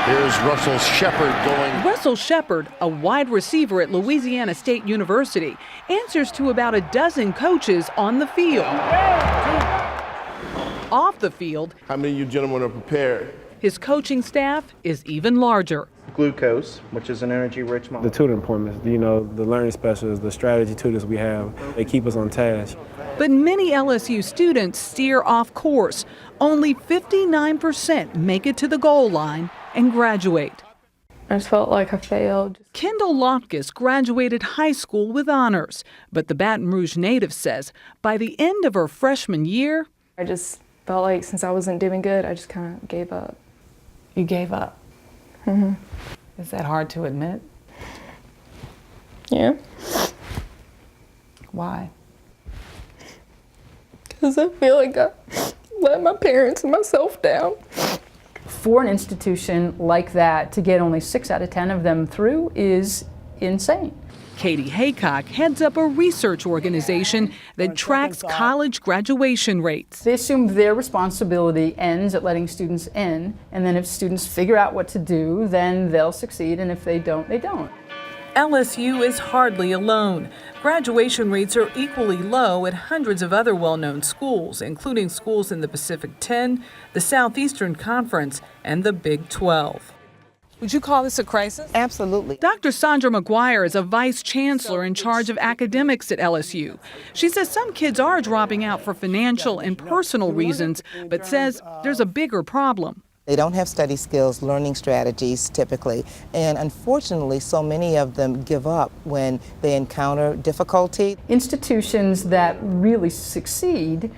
Here's Russell Shepard going. Russell Shepard, a wide receiver at Louisiana State University, answers to about a dozen coaches on the field. Off the field, how many of you gentlemen are prepared? His coaching staff is even larger. Glucose, which is an energy-rich molecule. The tutoring appointments, the learning specialists, the strategy tutors we have, they keep us on task. But many LSU students steer off course. Only 59% make it to the goal line and graduate. I just felt like I failed. Kendall Loftus graduated high school with honors, but the Baton Rouge native says by the end of her freshman year, I just felt like since I wasn't doing good, I just kind of gave up. You gave up? Mm-hmm. Is that hard to admit? Yeah. Why? Because I feel like I let my parents and myself down. For an institution like that to get only 6 out of 10 of them through is insane. Katie Haycock heads up a research organization that tracks college graduation rates. They assume their responsibility ends at letting students in, and then if students figure out what to do, then they'll succeed, and if they don't, they don't. LSU is hardly alone. Graduation rates are equally low at hundreds of other well-known schools, including schools in the Pacific 10, the Southeastern Conference, and the Big 12. Would you call this a crisis? Absolutely. Dr. Sandra McGuire is a vice chancellor in charge of academics at LSU. She says some kids are dropping out for financial and personal reasons, but says there's a bigger problem. They don't have study skills, learning strategies typically, and unfortunately so many of them give up when they encounter difficulty. Institutions that really succeed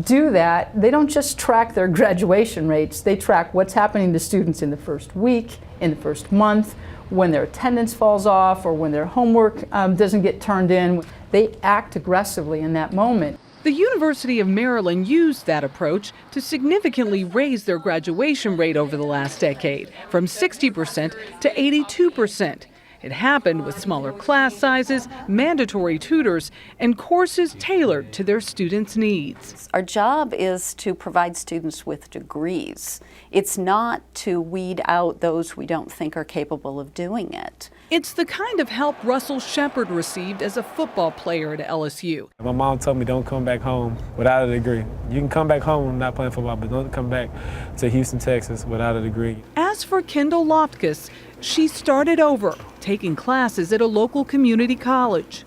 do that. They don't just track their graduation rates, they track what's happening to students in the first week, in the first month, when their attendance falls off or when their homework doesn't get turned in. They act aggressively in that moment. The University of Maryland used that approach to significantly raise their graduation rate over the last decade, from 60% to 82%. It happened with smaller class sizes, mandatory tutors, and courses tailored to their students' needs. Our job is to provide students with degrees. It's not to weed out those we don't think are capable of doing it. It's the kind of help Russell Shepard received as a football player at LSU. My mom told me don't come back home without a degree. You can come back home not playing football, but don't come back to Houston, Texas without a degree. As for Kendall Loftus, she started over, taking classes at a local community college.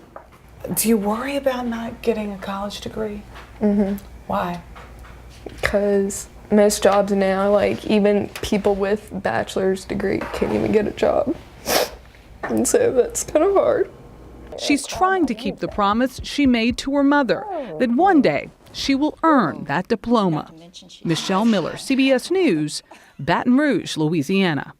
Do you worry about not getting a college degree? Mm-hmm. Why? Because most jobs now, like even people with bachelor's degree can't even get a job. And so that's kind of hard. She's trying to keep the promise she made to her mother that one day she will earn that diploma. Michelle Miller, CBS News, Baton Rouge, Louisiana.